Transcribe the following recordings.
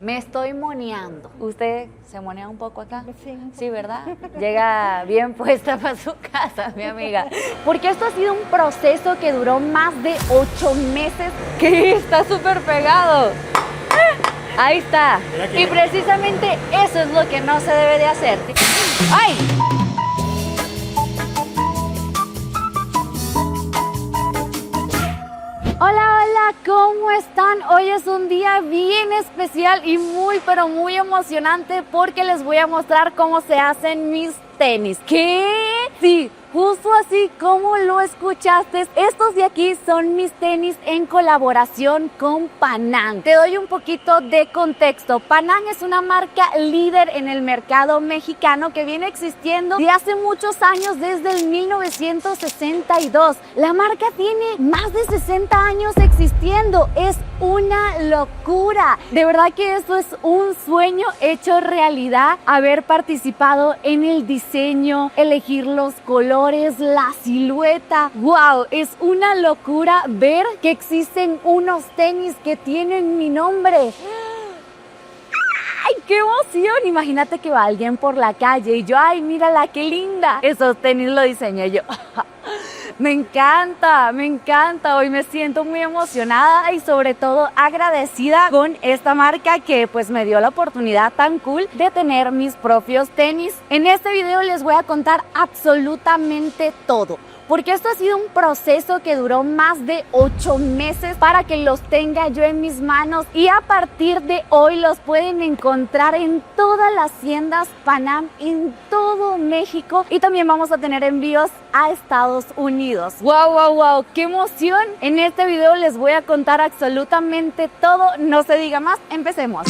Me estoy moneando. ¿Usted se monea un poco acá? Sí. Sí, ¿verdad? Llega bien puesta para su casa, mi amiga. Porque esto ha sido un proceso que duró más de 8 meses. Que está súper pegado. Ahí está. Y precisamente eso es lo que no se debe de hacer. ¡Ay! Hola, hola, ¿cómo están? Hoy es un día bien especial y muy, pero muy emocionante porque les voy a mostrar cómo se hacen mis tenis. ¿Qué? Sí, justo así como lo escuchaste, estos de aquí son mis tenis en colaboración con Panam. Te doy un poquito de contexto. Panam es una marca líder en el mercado mexicano que viene existiendo de hace muchos años, desde el 1962. La marca tiene más de 60 años existiendo. Es una locura. De verdad que esto es un sueño hecho realidad, haber participado en el diseño, elegir los colores, la silueta. ¡Wow! Es una locura ver que existen unos tenis que tienen mi nombre. ¡Ay, qué emoción! Imagínate que va alguien por la calle y yo, ¡ay, mírala, qué linda! Esos tenis lo diseñé yo. Me encanta, me encanta. Hoy me siento muy emocionada y sobre todo agradecida con esta marca que pues me dio la oportunidad tan cool de tener mis propios tenis. En este video les voy a contar absolutamente todo, porque esto ha sido un proceso que duró más de 8 meses para que los tenga yo en mis manos, y a partir de hoy los pueden encontrar en todas las tiendas Panam en todo México, y también vamos a tener envíos a Estados Unidos. ¡Wow, wow, wow! ¡Qué emoción! En este video les voy a contar absolutamente todo. No se diga más, empecemos.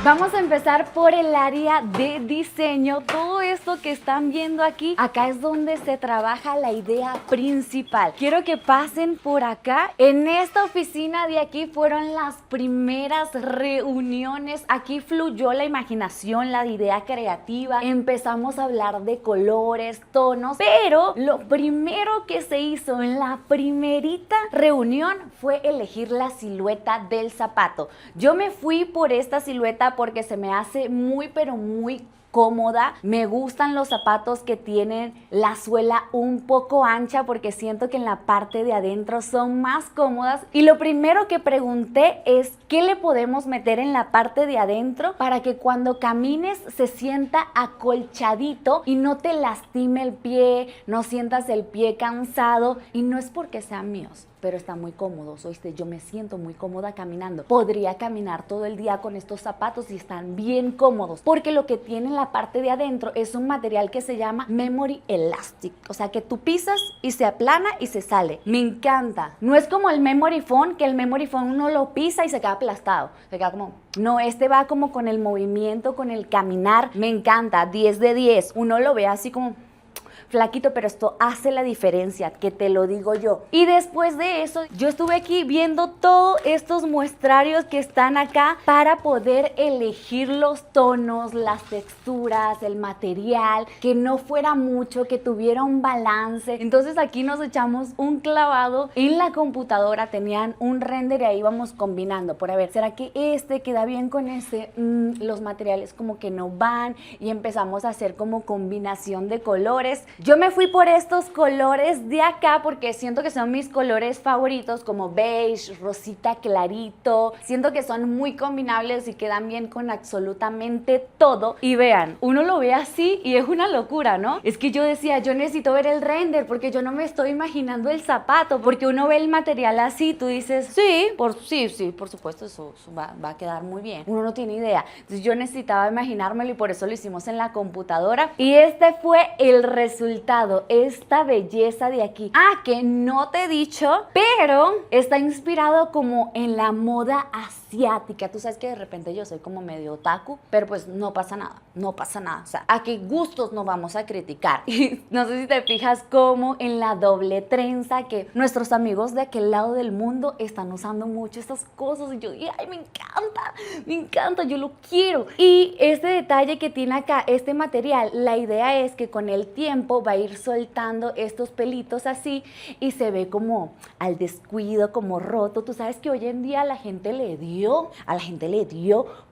Vamos a empezar por el área de diseño. Todo esto que están viendo aquí, acá es donde se trabaja la idea principal. Quiero que pasen por acá. En esta oficina de aquí fueron las primeras reuniones. Aquí fluyó la imaginación, la idea creativa. Empezamos a hablar de colores, tonos, pero lo primero que se hizo en la primerita reunión fue elegir la silueta del zapato. Yo me fui por esta silueta porque se me hace muy, pero muy cómoda. Me gustan los zapatos que tienen la suela un poco ancha porque siento que en la parte de adentro son más cómodas. Y lo primero que pregunté es ¿qué le podemos meter en la parte de adentro para que cuando camines se sienta acolchadito y no te lastime el pie, no sientas el pie cansado? Y no es porque sean míos, pero están muy cómodos, ¿oíste? Yo me siento muy cómoda caminando. Podría caminar todo el día con estos zapatos y están bien cómodos, porque lo que tiene en la parte de adentro es un material que se llama Memory Elastic, o sea que tú pisas y se aplana y se sale. Me encanta. No es como el Memory Foam, que el Memory Foam uno lo pisa y se queda aplastado, se queda como... No, este va como con el movimiento, con el caminar. Me encanta, 10 de 10. Uno lo ve así como... flaquito, pero esto hace la diferencia, que te lo digo yo. Y después de eso, yo estuve aquí viendo todos estos muestrarios que están acá para poder elegir los tonos, las texturas, el material, que no fuera mucho, que tuviera un balance. Entonces aquí nos echamos un clavado en la computadora, tenían un render y ahí vamos combinando por a ver, ¿será que este queda bien con este? Los materiales como que no van, y empezamos a hacer como combinación de colores. Yo me fui por estos colores de acá porque siento que son mis colores favoritos, como beige, rosita clarito. Siento que son muy combinables y quedan bien con absolutamente todo. Y vean, uno lo ve así y es una locura, ¿no? Es que yo decía, yo necesito ver el render porque yo no me estoy imaginando el zapato, porque uno ve el material así, tú dices, sí, por supuesto, eso va a quedar muy bien. Uno no tiene idea. Entonces yo necesitaba imaginármelo y por eso lo hicimos en la computadora. Y este fue el resultado, esta belleza de aquí. Ah, que no te he dicho, pero está inspirado como en la moda asiática. asiática. Tú sabes que de repente yo soy como medio otaku, pero pues no pasa nada, no pasa nada. O sea, a qué gustos no vamos a criticar. Y no sé si te fijas como en la doble trenza que nuestros amigos de aquel lado del mundo están usando mucho estas cosas. Y yo dije, ay, me encanta, yo lo quiero. Y este detalle que tiene acá, este material, la idea es que con el tiempo va a ir soltando estos pelitos así y se ve como al descuido, como roto. Tú sabes que hoy en día a la gente le dio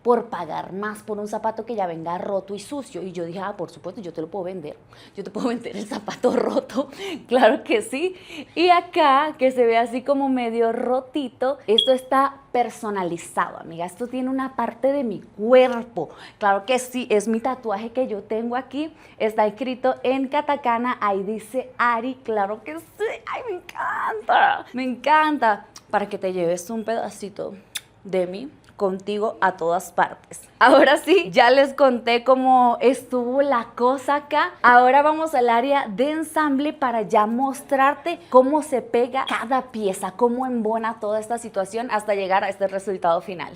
por pagar más por un zapato que ya venga roto y sucio. Y yo dije, por supuesto, yo te lo puedo vender. Yo te puedo vender el zapato roto. Claro que sí. Y acá, que se ve así como medio rotito, esto está personalizado, amiga. Esto tiene una parte de mi cuerpo. Claro que sí, es mi tatuaje que yo tengo aquí. Está escrito en katakana, ahí dice Ari. Claro que sí. Ay, me encanta. Me encanta. Para que te lleves un pedacito de mí contigo a todas partes. Ahora sí, ya les conté cómo estuvo la cosa acá. Ahora vamos al área de ensamble para ya mostrarte cómo se pega cada pieza, cómo embona toda esta situación hasta llegar a este resultado final.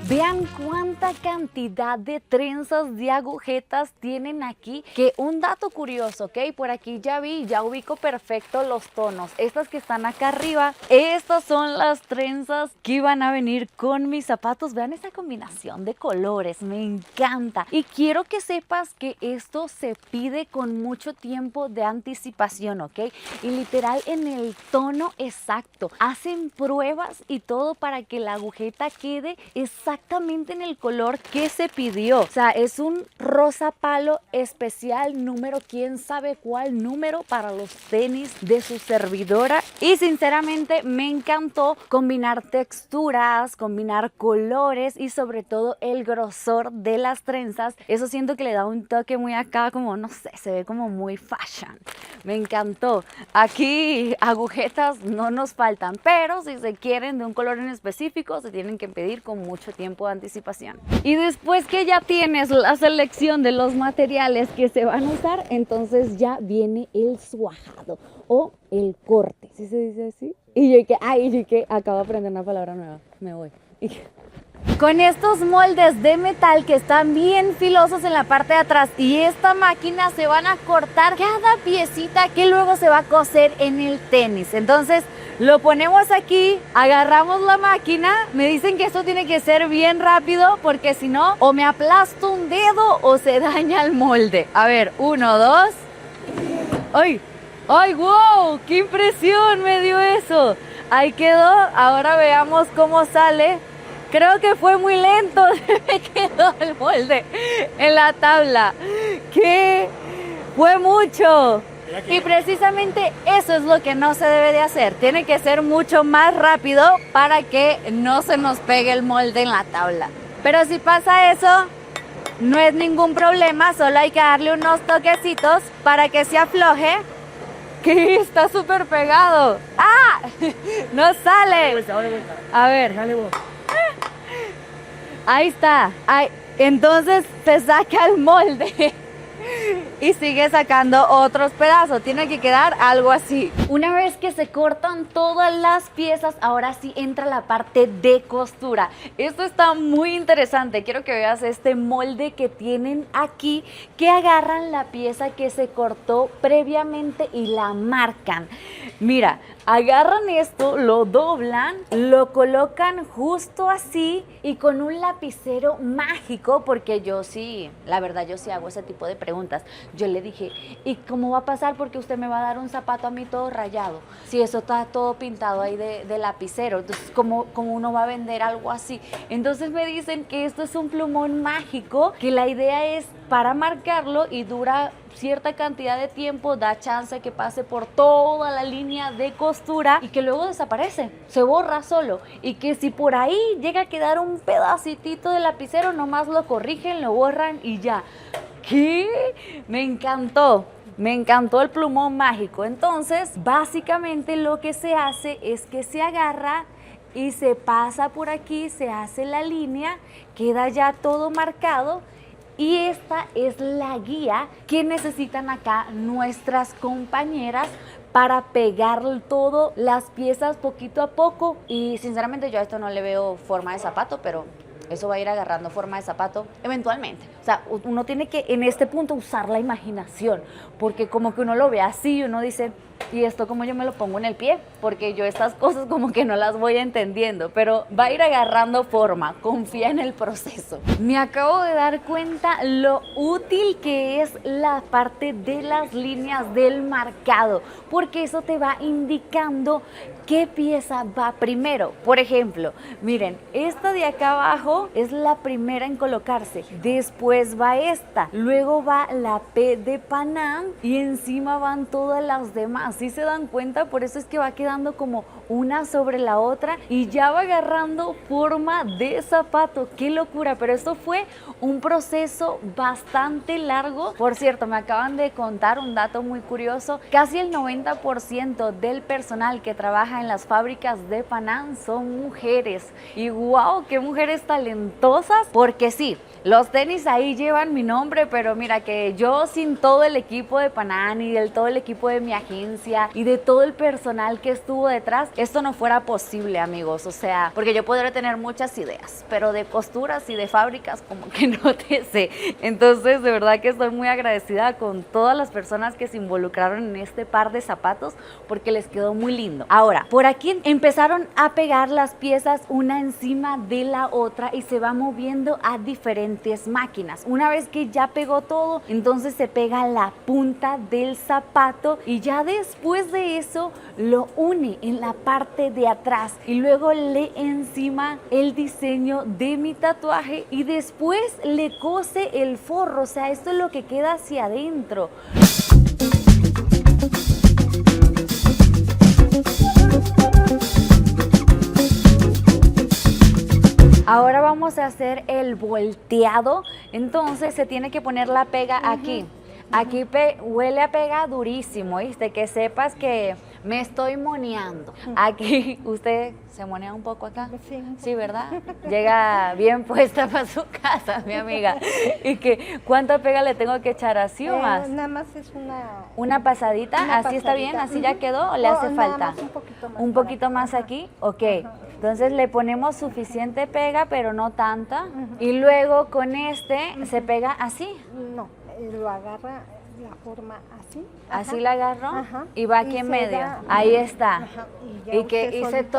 Vean cuánta cantidad de trenzas de agujetas tienen aquí, que un dato curioso, ¿ok? Por aquí ya ubico perfecto los tonos. Estas que están acá arriba, estas son las trenzas que iban a venir con mis zapatos. Vean esa combinación de colores, me encanta. Y quiero que sepas que esto se pide con mucho tiempo de anticipación, ¿ok? Y literal en el tono exacto. Hacen pruebas y todo para que la agujeta quede exactamente en el color que se pidió. O sea, es un rosa palo especial, número quién sabe cuál número para los tenis de su servidora. Y sinceramente me encantó combinar texturas, combinar colores y sobre todo el grosor de las trenzas. Eso siento que le da un toque muy acá, como no sé, se ve como muy fashion. Me encantó. Aquí agujetas no nos faltan, pero si se quieren de un color en específico se tienen que pedir con mucho tiempo de anticipación. Y después que ya tienes la selección de los materiales que se van a usar, entonces ya viene el suajado o el corte. ¿Sí se dice así? Y yo que acabo de aprender una palabra nueva. Me voy. Con estos moldes de metal que están bien filosos en la parte de atrás y esta máquina se van a cortar cada piecita que luego se va a coser en el tenis. Entonces lo ponemos aquí, agarramos la máquina, me dicen que esto tiene que ser bien rápido porque si no o me aplasto un dedo o se daña el molde. A ver, 1, 2. ¡Ay! ¡Ay, wow! ¡Qué impresión me dio eso! Ahí quedó, ahora veamos cómo sale. Creo que fue muy lento, me quedó el molde en la tabla. ¿Qué? Fue mucho. Y precisamente eso es lo que no se debe de hacer. Tiene que ser mucho más rápido para que no se nos pegue el molde en la tabla. Pero si pasa eso, no es ningún problema, solo hay que darle unos toquecitos para que se afloje. Que está súper pegado. ¡Ah! No sale. A ver, dale vos. Ahí está. Ahí. Entonces se saca el molde y sigue sacando otros pedazos. Tiene que quedar algo así. Una vez que se cortan todas las piezas, ahora sí entra la parte de costura. Esto está muy interesante. Quiero que veas este molde que tienen aquí, que agarran la pieza que se cortó previamente y la marcan. Mira, agarran esto, lo doblan, lo colocan justo así y con un lapicero mágico, porque yo sí, la verdad yo sí hago ese tipo de preguntas. Yo le dije, ¿y cómo va a pasar? Porque usted me va a dar un zapato a mí todo rayado. Si eso está todo pintado ahí de lapicero, entonces ¿cómo uno va a vender algo así? Entonces me dicen que esto es un plumón mágico, que la idea es para marcarlo y dura cierta cantidad de tiempo, da chance que pase por toda la línea de costura y que luego desaparece, se borra solo, y que si por ahí llega a quedar un pedacitito de lapicero, nomás lo corrigen, lo borran y ya. ¿Qué? Me encantó el plumón mágico. Entonces básicamente lo que se hace es que se agarra y se pasa por aquí, se hace la línea, queda ya todo marcado Y esta es la guía que necesitan acá nuestras compañeras para pegar todo las piezas poquito a poco. Y sinceramente yo a esto no le veo forma de zapato, pero eso va a ir agarrando forma de zapato eventualmente. O sea, uno tiene que en este punto usar la imaginación, porque como que uno lo ve así y uno dice, ¿y esto cómo yo me lo pongo en el pie? Porque yo estas cosas como que no las voy entendiendo, pero va a ir agarrando forma, confía en el proceso. Me acabo de dar cuenta lo útil que es la parte de las líneas del marcado, porque eso te va indicando qué pieza va primero. Por ejemplo, miren, esta de acá abajo es la primera en colocarse, después va esta, luego va la P de Panam y encima van todas las demás. ¿Sí se dan cuenta? Por eso es que va quedando como una sobre la otra y ya va agarrando forma de zapato. ¡Qué locura! Pero esto fue un proceso bastante largo. Por cierto, me acaban de contar un dato muy curioso. Casi el 90% del personal que trabaja en las fábricas de Panam son mujeres. Y ¡wow! ¡Qué mujeres talentosas! Porque sí, los tenis ahí llevan mi nombre, pero mira que yo sin todo el equipo de Panam y todo el equipo de mi agencia y de todo el personal que estuvo detrás, esto no fuera posible, amigos. O sea, porque yo podría tener muchas ideas, pero de costuras y de fábricas como que no te sé. Entonces, de verdad que estoy muy agradecida con todas las personas que se involucraron en este par de zapatos porque les quedó muy lindo. Ahora, por aquí empezaron a pegar las piezas una encima de la otra y se va moviendo a diferentes máquinas. Una vez que ya pegó todo, entonces se pega la punta del zapato y ya después de eso lo une en la parte de atrás y luego le encima el diseño de mi tatuaje y después le cose el forro. O sea, esto es lo que queda hacia adentro. Ahora vamos a hacer el volteado, entonces se tiene que poner la pega aquí. Aquí huele a pega durísimo, ¿viste? Que sepas que me estoy moneando. Aquí, ¿usted se monea un poco acá? Sí. Sí, ¿verdad? Llega bien puesta para su casa, mi amiga. ¿Y que cuánta pega le tengo que echar, así o más? Nada más es ¿Una pasadita? Una ¿Así está bien? pasadita. ¿Así ya quedó o le hace nada falta? más un poquito más. ¿Un poquito más aquí? Ok. Entonces le ponemos suficiente pega, pero no tanta. Y luego con este se pega así. No, lo agarra la forma así. Así la agarro y va aquí Y en se medio. da- Ahí está. Ajá, y ya Y que usted hice solito-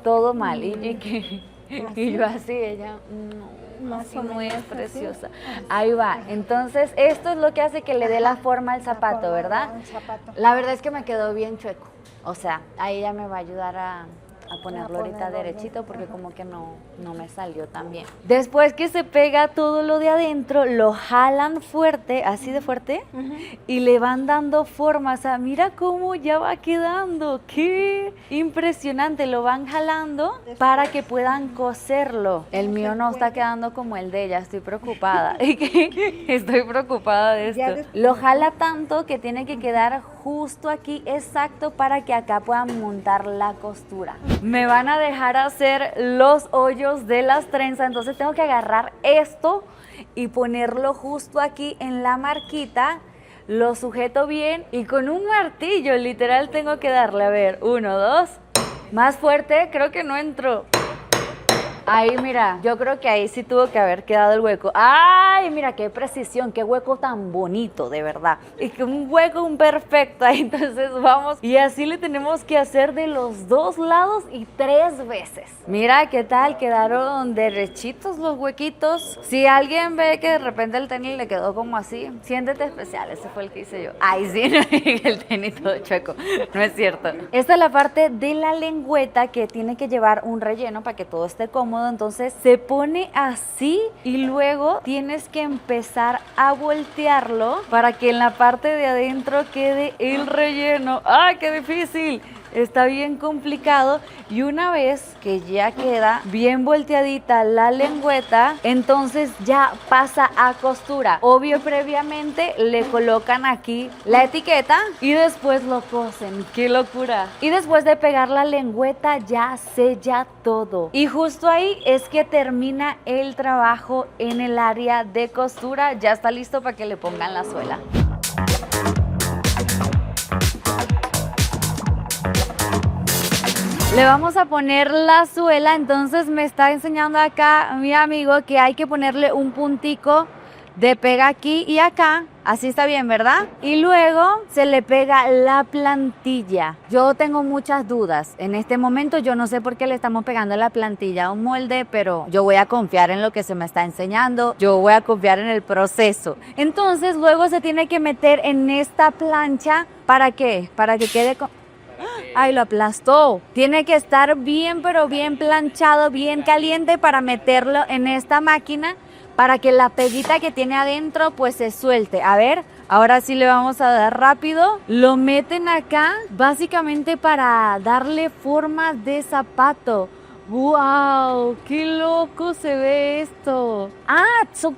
todo mal. Y que y ¿Así? yo así, ella, no, Más así o no es menos así. preciosa. Ahí va. Entonces, esto es lo que hace que le dé la forma al zapato, forma ¿verdad? al zapato. La verdad es que me quedó bien chueco. O sea, ahí ella me va a ayudar a ponerlo ahorita ponerlo derechito bien. porque como que no me salió tan bien. Después que se pega todo lo de adentro, lo jalan fuerte, así de fuerte, y le van dando forma. O sea, mira cómo ya va quedando. ¡Qué impresionante! Lo van jalando para que puedan coserlo. El mío no está quedando como el de ella, estoy preocupada. Estoy preocupada de Ya esto. Lo jala tanto que tiene que quedar justo aquí exacto para que acá puedan montar la costura. Me van a dejar hacer los hoyos de las trenzas, entonces tengo que agarrar esto y ponerlo justo aquí en la marquita. Lo sujeto bien y con un martillo literal tengo que darle, a ver, 1, 2, más fuerte, creo que no entró. Ahí, mira, yo creo que ahí sí tuvo que haber quedado el hueco. ¡Ay, mira qué precisión! ¡Qué hueco tan bonito, de verdad! Y que un hueco un perfecto ahí, entonces vamos. Y así le tenemos que hacer de los dos lados y 3 veces. Mira qué tal, quedaron derechitos los huequitos. Si alguien ve que de repente el tenis le quedó como así, siéntete especial, ese fue el que hice yo. ¡Ay, sí! No, el tenis todo chueco, no es cierto. Esta es la parte de la lengüeta que tiene que llevar un relleno para que todo esté cómodo. Entonces se pone así y luego tienes que empezar a voltearlo para que en la parte de adentro quede el relleno. ¡Ay, qué difícil! Está bien complicado y una vez que ya queda bien volteadita la lengüeta, entonces ya pasa a costura. Obvio, previamente le colocan aquí la etiqueta y después lo cosen. ¡Qué locura! Y después de pegar la lengüeta ya sella todo. Y justo ahí es que termina el trabajo en el área de costura. Ya está listo para que le pongan la suela. Le vamos a poner la suela, entonces me está enseñando acá mi amigo que hay que ponerle un puntico de pega aquí y acá, así está bien, ¿verdad? Y luego se le pega la plantilla. Yo tengo muchas dudas. En este momento yo no sé por qué le estamos pegando la plantilla a un molde, pero yo voy a confiar en lo que se me está enseñando. Yo voy a confiar en el proceso. Entonces luego se tiene que meter en esta plancha. ¿Para qué? Para que quede con... ¡Ay, lo aplastó! Tiene que estar bien, pero bien planchado, bien caliente para meterlo en esta máquina para que la peguita que tiene adentro pues se suelte. A ver, ahora sí le vamos a dar rápido. Lo meten acá básicamente para darle forma de zapato. ¡Wow! ¡Qué loco se ve esto!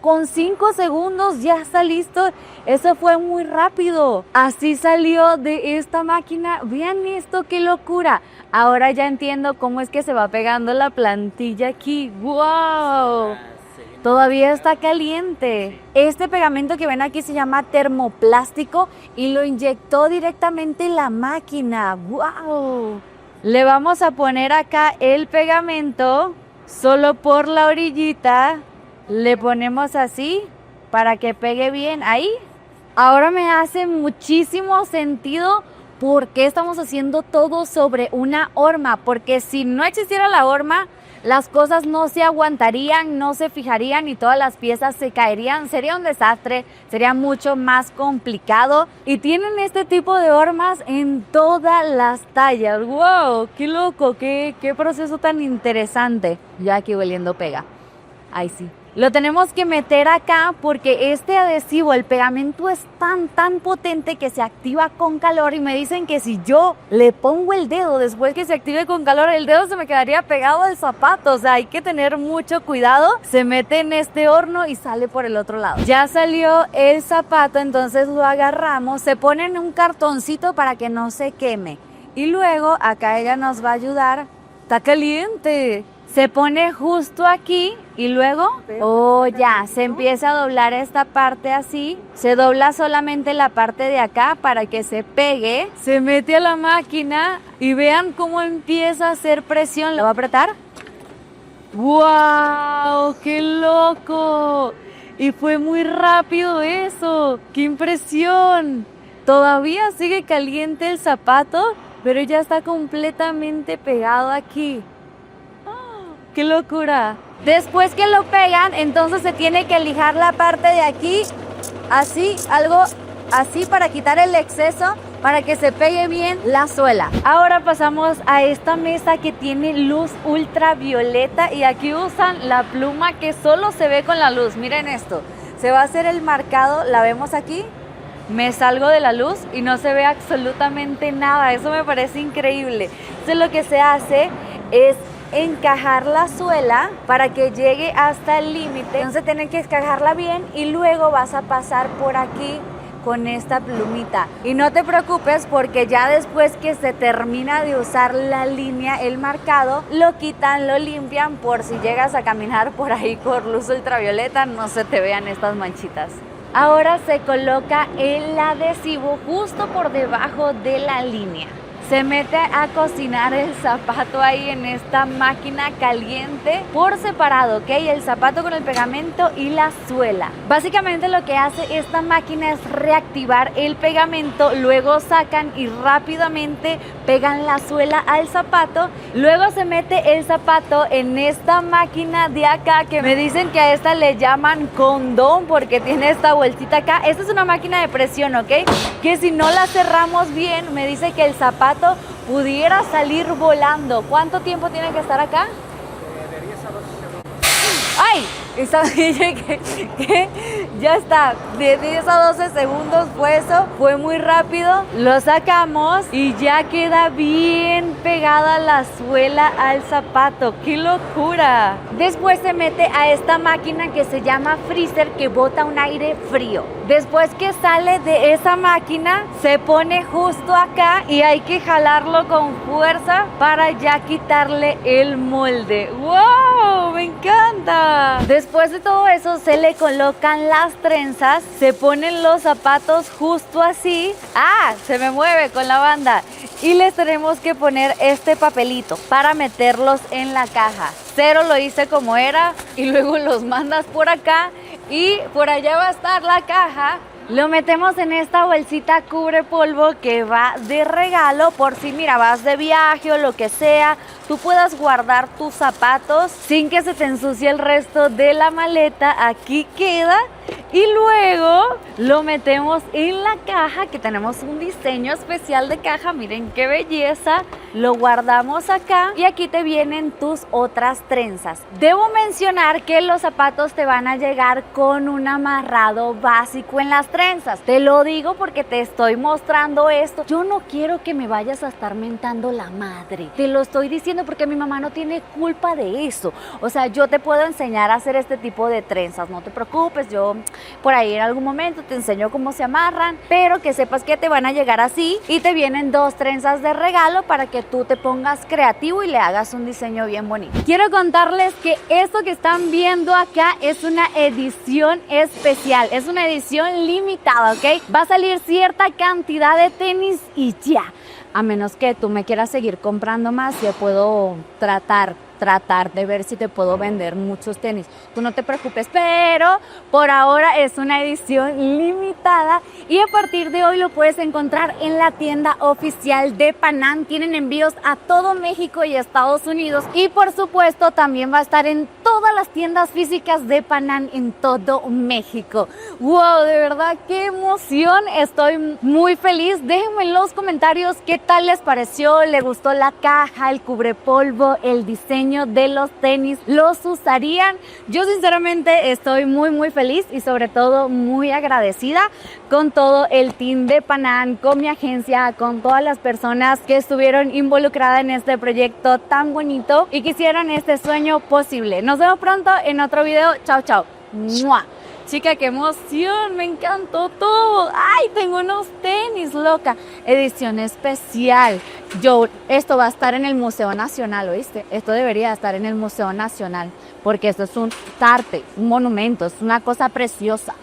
Con 5 segundos ya está listo. Eso fue muy rápido. Así salió de esta máquina. Vean esto, qué locura. Ahora ya entiendo cómo es que se va pegando la plantilla aquí. ¡Wow! Todavía está caliente. Este pegamento que ven aquí se llama termoplástico y lo inyectó directamente la máquina. ¡Wow! Le vamos a poner acá el pegamento solo por la orillita. Le ponemos así para que pegue bien ahí. Ahora me hace muchísimo sentido por qué estamos haciendo todo sobre una horma. Porque si no existiera la horma, las cosas no se aguantarían, no se fijarían y todas las piezas se caerían. Sería un desastre, sería mucho más complicado. Y tienen este tipo de hormas en todas las tallas. ¡Wow! ¡Qué loco! ¡Qué proceso tan interesante! Ya aquí oliendo pega. Ay, sí. Lo tenemos que meter acá porque este adhesivo, el pegamento es tan potente que se activa con calor y me dicen que si yo le pongo el dedo después que se active con calor, el dedo se me quedaría pegado al zapato. O sea, hay que tener mucho cuidado. Se mete en este horno y sale por el otro lado. Ya salió el zapato, entonces lo agarramos. Se pone en un cartoncito para que no se queme. Y luego acá ella nos va a ayudar. ¡Está caliente! Se pone justo aquí y luego, ya, se empieza a doblar esta parte así. Se dobla solamente la parte de acá para que se pegue. Se mete a la máquina y vean cómo empieza a hacer presión. ¿Lo va a apretar? ¡Wow! ¡Qué loco! Y fue muy rápido eso. ¡Qué impresión! Todavía sigue caliente el zapato, pero ya está completamente pegado aquí. ¡Qué locura! Después que lo pegan, entonces se tiene que lijar la parte de aquí, así, algo así para quitar el exceso, para que se pegue bien la suela. Ahora pasamos a esta mesa que tiene luz ultravioleta y aquí usan la pluma que solo se ve con la luz. Miren esto, se va a hacer el marcado, la vemos aquí. Me salgo de la luz y no se ve absolutamente nada. Eso me parece increíble. Entonces lo que se hace es encajar la suela para que llegue hasta el límite. Entonces tienen que encajarla bien y luego vas a pasar por aquí con esta plumita. Y no te preocupes porque ya después que se termina de usar la línea, el marcado, lo quitan, lo limpian por si llegas a caminar por ahí con luz ultravioleta, no se te vean estas manchitas. Ahora se coloca el adhesivo justo por debajo de la línea. Se mete a cocinar el zapato ahí en esta máquina caliente por separado, ¿ok? El zapato con el pegamento y la suela. Básicamente lo que hace esta máquina es reactivar el pegamento, luego sacan y rápidamente pegan la suela al zapato. Luego se mete el zapato en esta máquina de acá, que me dicen que a esta le llaman condón porque tiene esta vueltita acá. Esta es una máquina de presión, ¿ok? Que si no la cerramos bien, me dice que el zapato pudiera salir volando. ¿Cuánto tiempo tiene que estar acá? De 10 a 12 segundos. ¡Ay! Esa que ya está, de 10 a 12 segundos fue eso, fue muy rápido, lo sacamos y ya queda bien pegada la suela al zapato. ¡Qué locura! Después se mete a esta máquina que se llama freezer, que bota un aire frío. Después que sale de esa máquina, se pone justo acá y hay que jalarlo con fuerza para ya quitarle el molde. ¡Wow! ¡Me encanta! Después de todo eso, se le colocan las trenzas, se ponen los zapatos justo así. ¡Ah! Se me mueve con la banda. Y les tenemos que poner este papelito para meterlos en la caja. Cero lo hice como era y luego los mandas por acá y por allá va a estar la caja. Lo metemos en esta bolsita cubre polvo que va de regalo por si, mira, vas de viaje o lo que sea, tú puedas guardar tus zapatos sin que se te ensucie el resto de la maleta. Aquí queda. Y luego lo metemos en la caja, que tenemos un diseño especial de caja. Miren qué belleza. Lo guardamos acá y aquí te vienen tus otras trenzas. Debo mencionar que los zapatos te van a llegar con un amarrado básico en las trenzas. Te lo digo porque te estoy mostrando esto. Yo no quiero que me vayas a estar mentando la madre. Te lo estoy diciendo porque mi mamá no tiene culpa de eso. O sea, yo te puedo enseñar a hacer este tipo de trenzas. No te preocupes, yo por ahí en algún momento te enseño cómo se amarran, pero que sepas que te van a llegar así y te vienen 2 trenzas de regalo para que tú te pongas creativo y le hagas un diseño bien bonito. Quiero contarles que esto que están viendo acá es una edición especial, es una edición limitada, ¿ok? Va a salir cierta cantidad de tenis y ya. A menos que tú me quieras seguir comprando más, yo puedo tratar de ver si te puedo vender muchos tenis. Tú no te preocupes, pero por ahora es una edición limitada y a partir de hoy lo puedes encontrar en la tienda oficial de Panam. Tienen envíos a todo México y Estados Unidos y por supuesto también va a estar en todas las tiendas físicas de Panam en todo México. ¡Wow! De verdad, qué emoción. Estoy muy feliz. Déjenme en los comentarios qué tal les pareció. ¿Le gustó la caja, el cubrepolvo, el diseño de los tenis? ¿Los usarían? Yo sinceramente estoy muy feliz y sobre todo muy agradecida con todo el team de Panam, con mi agencia, con todas las personas que estuvieron involucradas en este proyecto tan bonito y que hicieron este sueño posible. Nos vemos pronto en otro video. Chao, chao. ¡Mua! Chica, qué emoción, me encantó todo. ¡Ay, tengo unos tenis, loca! Edición especial. Esto va a estar en el Museo Nacional, ¿oíste? Esto debería estar en el Museo Nacional, porque esto es un arte, un monumento, es una cosa preciosa.